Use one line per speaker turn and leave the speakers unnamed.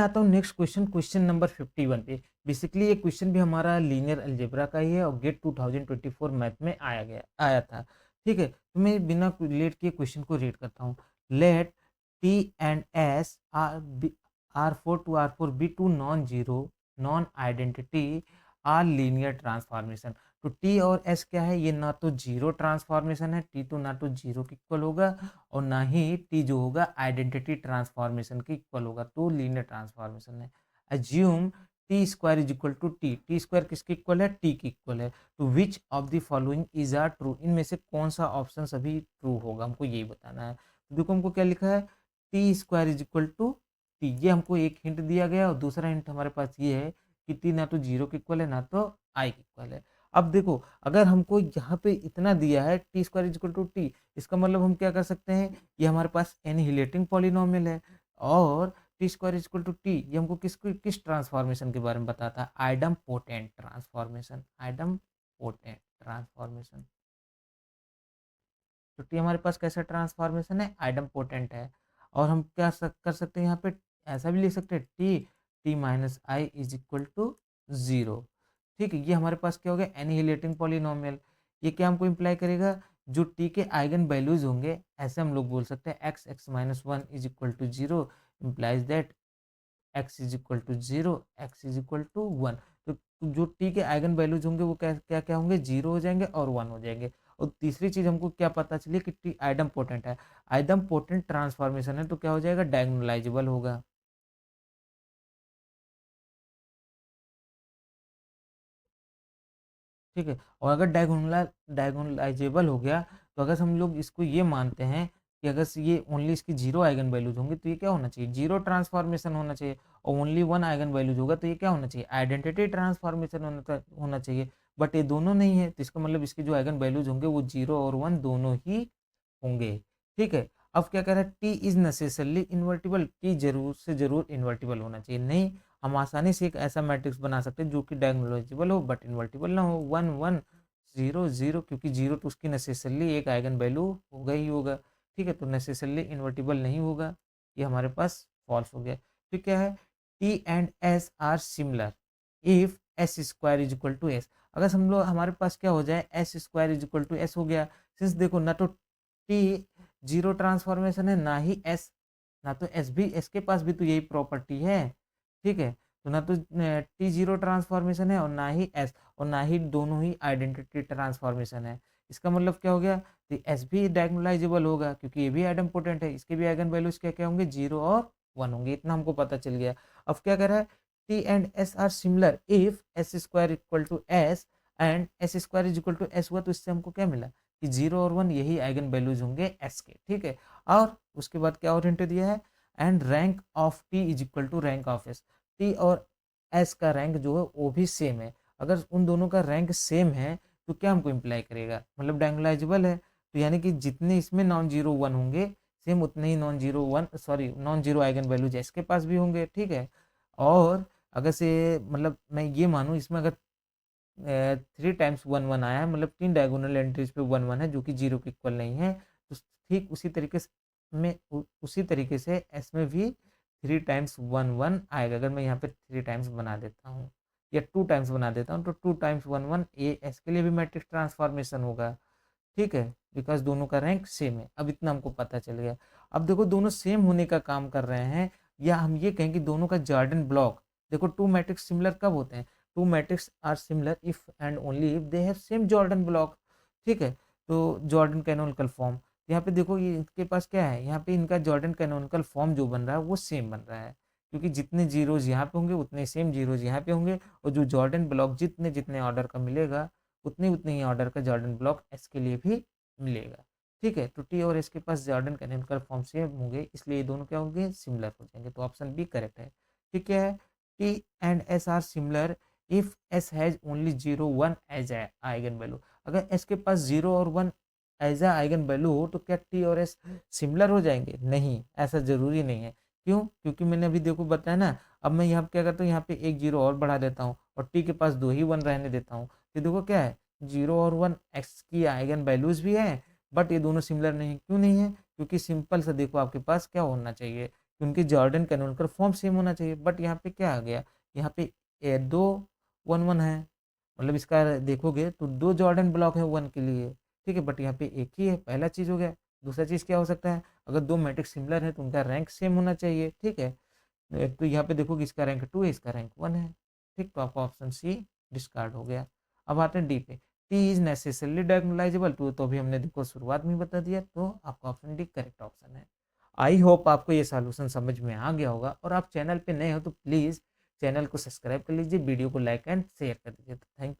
आता हूँ next question, question number 51 पे। बेसिकली ये क्वेश्चन भी हमारा लीनियर अलजेब्रा का ही है और गेट 2024 मैथ में आया था। ठीक है, तो मैं बिना लेट के क्वेश्चन को रीड करता हूँ। Let T and S R four to R four be two non zero non identity are linear transformation. तो टी और एस क्या है, ये ना तो जीरो ट्रांसफॉर्मेशन है, टी तो ना तो जीरो के इक्वल होगा और ना ही टी जो होगा आइडेंटिटी ट्रांसफॉर्मेशन के इक्वल होगा, तो लीनियर ट्रांसफॉर्मेशन है। Assume T square is equal to T, T square किसके इक्वल है, टी के इक्वल है। तो which of the following is are true, इनमें से कौन सा ऑप्शन सभी ट्रू होगा, हमको यही बताना है। तो देखो हमको क्या लिखा है, T square is equal to T, ये हमको एक हिंट दिया गया और दूसरा हिंट हमारे पास ये है कि टी ना तो जीरो के इक्वल है ना तो आई के इक्वल है। अब देखो अगर हमको यहाँ पे इतना दिया है T square is equal to T, इसका मतलब हम क्या कर सकते हैं, ये हमारे पास एनिहिलेटिंग पॉलिनोमियल है और T square is equal to T ये हमको किस ट्रांसफॉर्मेशन के बारे में बताता है, idempotent transformation, idempotent transformation. तो टी हमारे पास कैसा ट्रांसफॉर्मेशन है, आइडम पोटेंट है। और हम क्या कर सकते हैं यहाँ पे, ऐसा भी लिख सकते हैं T T minus I is equal to zero. ठीक है, ये हमारे पास क्या हो गया, एनिहिलेटिंग पॉलिनोमियल। ये क्या हमको इम्प्लाई करेगा, जो टी के आइगन वैल्यूज होंगे, ऐसे हम लोग बोल सकते हैं x x minus one is equal to zero implies that x is equal to zero x is equal to one. तो जो टी के आइगन वैल्यूज होंगे वो क्या क्या क्या होंगे, जीरो हो जाएंगे और वन हो जाएंगे। और तीसरी चीज हमको क्या पता चली कि टी आइडम पोटेंट है, आइडम पोटेंट ट्रांसफॉर्मेशन है तो क्या हो जाएगा, डायगोनलाइजेबल होगा। ठीक है, और अगर डायगोनलाइजेबल हो गया तो अगर हम लोग इसको ये मानते हैं कि अगर ये ओनली इसकी जीरो आइगन वैल्यूज होंगे तो ये क्या होना चाहिए, जीरो ट्रांसफॉर्मेशन होना चाहिए। और ओनली वन आइगन वैल्यूज होगा तो ये क्या होना चाहिए, आइडेंटिटी ट्रांसफॉर्मेशन होना चाहिए। बट ये दोनों नहीं है तो इसका मतलब इसके जो आइगन वैल्यूज होंगे वो जीरो और वन दोनों ही होंगे। ठीक है, अब क्या कह रहा है, T is necessarily invertible, T जरूर से जरूर इन्वर्टिबल होना चाहिए। नहीं, हम आसानी से एक ऐसा मैट्रिक्स बना सकते हैं जो कि डायगोनलाइजेबल हो बट इन्वर्टिबल ना हो, वन वन जीरो जीरो, क्योंकि जीरो तो उसकी नेसेसरली एक आइगन वैल्यू होगा ही होगा। ठीक है, तो नेसेसरली इन्वर्टिबल नहीं होगा, ये हमारे पास फॉल्स हो गया। फिर क्या है, T and S are similar if S square is equal to S. अगर हम लोग हमारे पास क्या हो जाए, S square is equal to S हो गया, सिंस देखो ना तो टी जीरो ट्रांसफॉर्मेशन है ना ही एस, ना तो एस भी, एस के पास भी तो यही प्रॉपर्टी है। ठीक है, तो ना तो टी जीरो ट्रांसफॉर्मेशन है और ना ही एस, और ना ही दोनों ही आइडेंटिटी ट्रांसफॉर्मेशन है। इसका मतलब क्या हो गया, तो एस भी डायगोनलाइजेबल होगा क्योंकि ये भी आइडम है, इसके भी आइगन वैल्यूज क्या क्या होंगे, जीरो और वन होंगे, इतना हमको पता चल गया। अब क्या कर रहा है, T and S are similar if S square equal to S and S square is equal to S हुआ, तो इससे हमको क्या मिला कि जीरो और वन यही आइगन वैल्यूज होंगे एस के। ठीक है, और उसके बाद क्या और हिंट दिया है, and rank of T is equal to rank of S, T और एस का रैंक जो है वो भी सेम है। अगर उन दोनों का रैंक सेम है तो क्या हमको इम्प्लाई करेगा, मतलब डायगोनलाइजेबल है, तो यानी कि जितने इसमें नॉन जीरो वन होंगे सेम उतने ही non zero eigen values S के पास भी होंगे। ठीक है, और अगर से मतलब मैं ये मानूँ इसमें अगर थ्री टाइम्स वन वन आया है, मतलब तीन डायगोनल एंट्रीज पे वन वन है जो कि जीरो के इक्वल नहीं है, तो ठीक उसी तरीके से उसी तरीके से एस में भी थ्री टाइम्स वन वन आएगा। अगर मैं यहाँ पे थ्री टाइम्स बना देता हूँ या टू टाइम्स बना देता हूँ तो two times one one A S के लिए भी मैट्रिक्स ट्रांसफॉर्मेशन होगा। ठीक है, बिकॉज दोनों का रैंक सेम है, अब इतना हमको पता चल गया। अब देखो दोनों सेम होने का काम कर रहे हैं, या हम ये कहें कि दोनों का जॉर्डन ब्लॉक, देखो टू मैट्रिक्स सिमिलर कब होते हैं, two matrix are similar if and only if they have same Jordan block. ठीक है, तो जॉर्डन कैनोनिकल फॉर्म, यहाँ पे देखो ये इनके पास क्या है, यहाँ पे इनका जॉर्डन कैनोनिकल फॉर्म जो बन रहा है वो सेम बन रहा है, क्योंकि जितने जीरोज यहाँ पे होंगे उतने सेम जीरोज यहाँ पे होंगे, और जो जॉर्डन ब्लॉक जितने जितने ऑर्डर का मिलेगा उतने उतने ही ऑर्डर का जॉर्डन ब्लॉक एस के लिए भी मिलेगा। ठीक है, तो टी और एस के पास जॉर्डन कैनोनिकल फॉर्म सेम होंगे, इसलिए ये दोनों क्या होंगे, सिमिलर हो जाएंगे, तो ऑप्शन बी करेक्ट है। ठीक है, T and S are similar if S has only zero one as eigen value. अगर एस के पास जीरो और one as a eigen value हो तो क्या टी और एस सिमिलर हो जाएंगे, नहीं, ऐसा जरूरी नहीं है। क्यों, क्योंकि मैंने अभी देखो बताया ना, अब मैं यहाँ क्या करता हूँ, यहाँ पे एक जीरो और बढ़ा देता हूँ और टी के पास दो ही वन रहने देता हूँ, तो देखो क्या है, जीरो और वन एक्स की आइगन वैल्यूज भी है, बट ये दोनों सिमिलर नहीं, क्यों नहीं है, क्योंकि सिंपल सा देखो आपके पास क्या होना चाहिए, कि उनकी जॉर्डन कैनोनिकल फॉर्म सेम होना चाहिए, बट यहाँ पे क्या आ गया, यहाँ पे दो 1 1 है, मतलब इसका देखोगे तो 2 जॉर्डन ब्लॉक है 1 के लिए, ठीक है, बट यहाँ पे एक ही है, पहला चीज़ हो गया। दूसरा चीज़ क्या हो सकता है, अगर 2 मैट्रिक्स सिमिलर है तो उनका रैंक सेम होना चाहिए, ठीक है। तो यहाँ पे देखोगे इसका रैंक 2 है, इसका रैंक 1 है, ठीक, तो आपका ऑप्शन सी डिस्कार्ड हो गया। अब आते हैं डी पे, टी इज नेसेसरली डायगोनलाइजेबल, तो अभी हमने देखो शुरुआत में ही बता दिया, तो आपका ऑप्शन डी करेक्ट ऑप्शन है। आई होप आपको ये सॉल्यूशन समझ में आ गया होगा, और आप चैनल पे नए हो तो प्लीज़ चैनल को सब्सक्राइब कर लीजिए, वीडियो को लाइक एंड शेयर कर दीजिए। तो थैंक